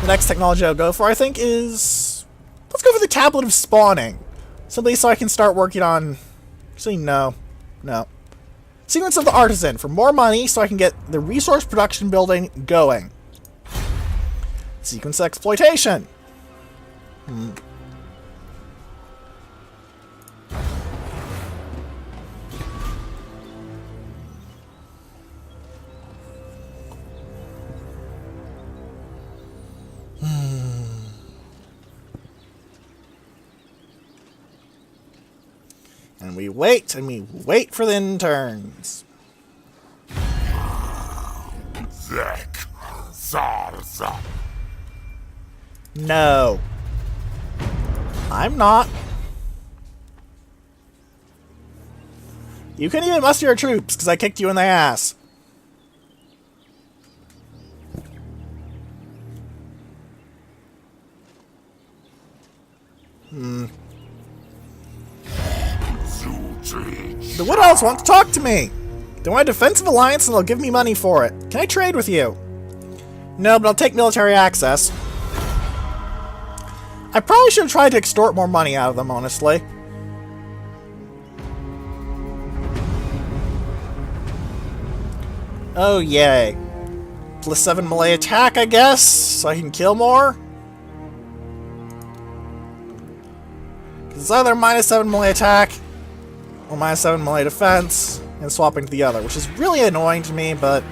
The next technology I'll go for, I think, is... let's go for the Tablet of Spawning. Simply so I can start working on... actually, no. No. Sequence of the Artisan for more money so I can get the resource production building going. Sequence Exploitation. And we wait for the interns. No. I'm not. You couldn't even muster your troops because I kicked you in the ass. The Wood Elves want to talk to me. They want a defensive alliance and they'll give me money for it. Can I trade with you? No, but I'll take military access. I probably should have tried to extort more money out of them, honestly. Oh, yay. +7 melee attack, I guess, so I can kill more? It's either -7 melee attack or -7 melee defense and swapping to the other, which is really annoying to me, but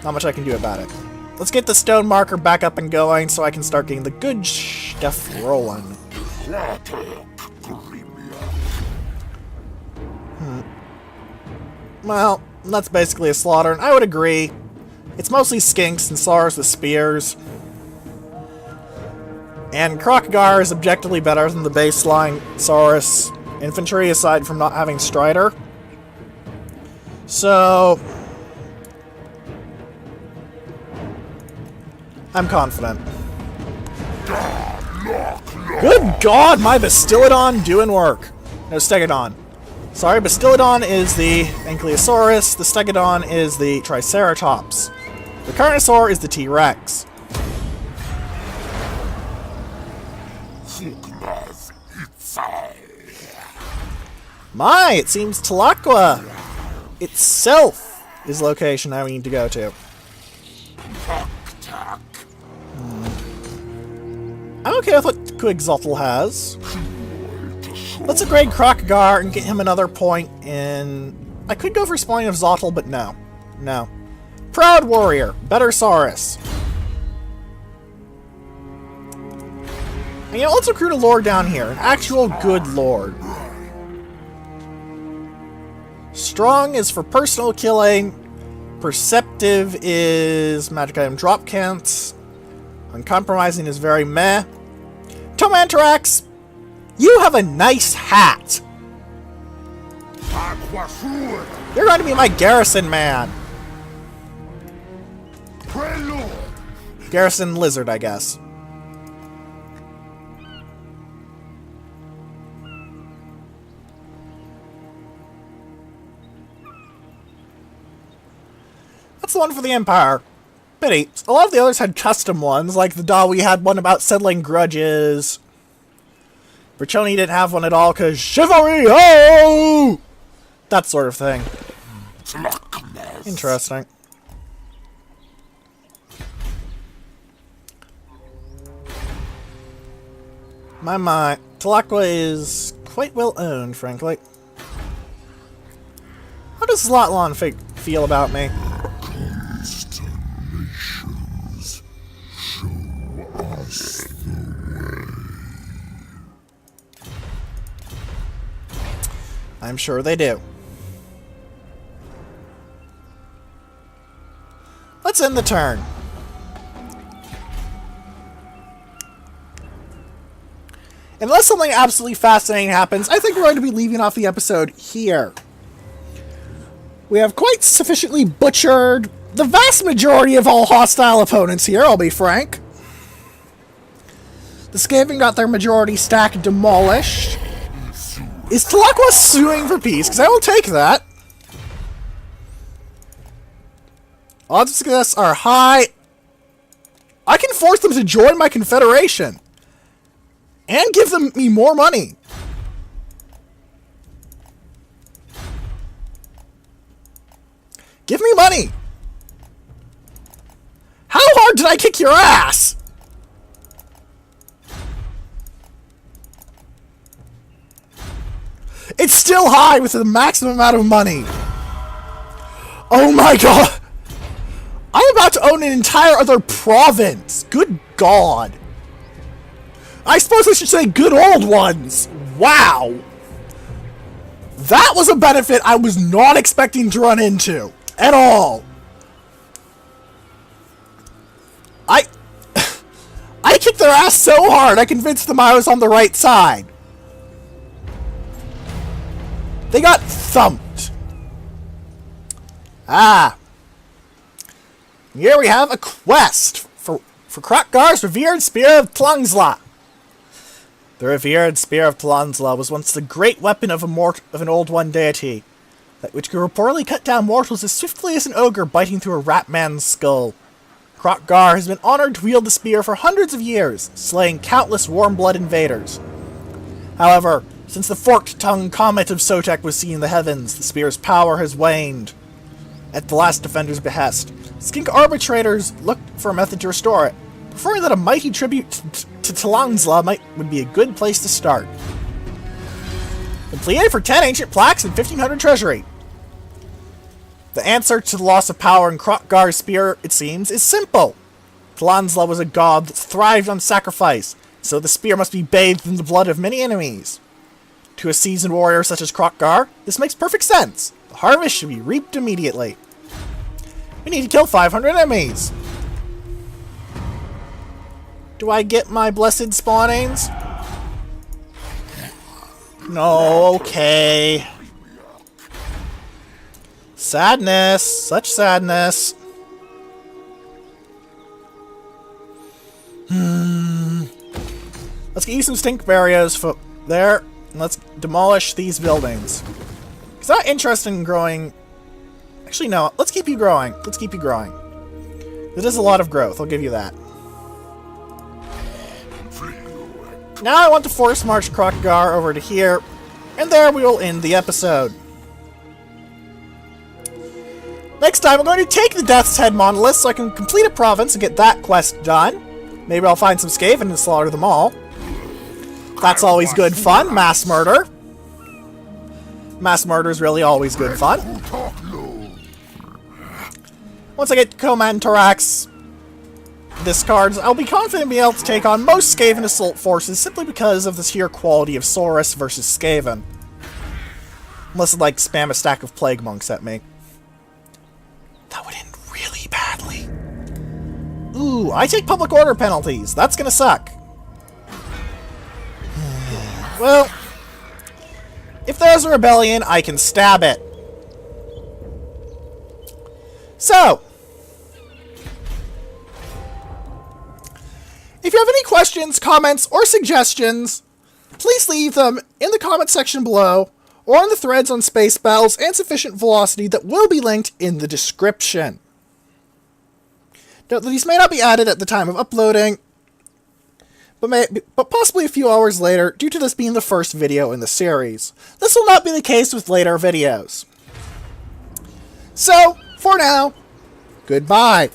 not much I can do about it. Let's get the stone marker back up and going so I can start getting the good stuff rolling. Well, that's basically a slaughter, and I would agree. It's mostly skinks and saurs with spears. And Kroq-Gar is objectively better than the baseline Saurus infantry, aside from not having Strider. So I'm confident. Good God, my Bastillodon doing work. No, Stegodon. Sorry, Bastillodon is the Ankylosaurus, the Stegodon is the Triceratops. The Carnosaur is the T-Rex. My, it seems Tlaaqua itself is the location I need to go to. I'm okay with what Quixotle has. Let's upgrade Kroq-Gar and get him another point in... I could go for spawning of Zotl, but no. No. Proud Warrior. Better Saurus. And you know, let's recruit a lord down here. An actual good lord. Strong is for personal killing. Perceptive is magic item drop counts. Uncompromising is very meh. Tomantarax, you have a nice hat. You're going to be my garrison man. Garrison lizard, I guess. That's the one for the Empire. Pity. A lot of the others had custom ones, like the Dawi had one about settling grudges. Berchoni didn't have one at all, because chivalry, oh! That sort of thing. Interesting. My. Tlaaqua is quite well owned, frankly. How does Zlotlan feel about me? I'm sure they do. Let's end the turn. Unless something absolutely fascinating happens, I think we're going to be leaving off the episode here. We have quite sufficiently butchered the vast majority of all hostile opponents here, I'll be frank. The Skaven got their majority stack demolished. Is Tlaaqua suing for peace? Because I will take that. Odds of success are high. I can force them to join my confederation. And give them me more money. Give me money. How hard did I kick your ass? It's still high with the maximum amount of money. Oh my god. I'm about to own an entire other province. Good god. I suppose I should say good old ones. Wow. That was a benefit I was not expecting to run into. At all. I kicked their ass so hard I convinced them I was on the right side. They got thumped. Ah. Here we have a quest for Kroq-Gar's revered Spear of Tlangzla. The revered Spear of Tlangzla was once the great weapon of an Old One deity. that which could reportedly cut down mortals as swiftly as an ogre biting through a rat man's skull. Kroq-Gar has been honored to wield the spear for hundreds of years, slaying countless warm-blood invaders. However, since the forked-tongued comet of Sotek was seen in the heavens, the spear's power has waned. At the last defender's behest, Skink arbitrators looked for a method to restore it, preferring that a mighty tribute to Talanzla would be a good place to start. Completed for 10 ancient plaques and 1500 treasury. The answer to the loss of power in Kroq-Gar's spear, it seems, is simple. Talanzla was a god that thrived on sacrifice, so the spear must be bathed in the blood of many enemies. To a seasoned warrior such as Kroq-Gar, this makes perfect sense. The harvest should be reaped immediately. We need to kill 500 enemies. Do I get my blessed spawnings? No, okay. Sadness. Such sadness. Let's get you some stink barriers there. And let's demolish these buildings. It's not interested in growing. Actually, no. Let's keep you growing. Let's keep you growing. It is a lot of growth. I'll give you that. Now I want to force march Kroq-Gar over to here, and there we will end the episode. Next time, I'm going to take the Death's Head monolith so I can complete a province and get that quest done. Maybe I'll find some Skaven and slaughter them all. That's always good fun. Mass murder. Mass murder is really always good fun. Once I get Command Torax discards, I'll be confident in being able to take on most Skaven assault forces simply because of the sheer quality of Saurus versus Skaven. Unless it, like, spam a stack of Plague Monks at me. That would end really badly. Ooh, I take public order penalties. That's gonna suck. Well, if there's a rebellion, I can stab it. So, if you have any questions, comments, or suggestions, please leave them in the comment section below, or on the threads on space battles and sufficient velocity that will be linked in the description. Note that these may not be added at the time of uploading, but possibly a few hours later, due to this being the first video in the series. This will not be the case with later videos. So, for now, goodbye.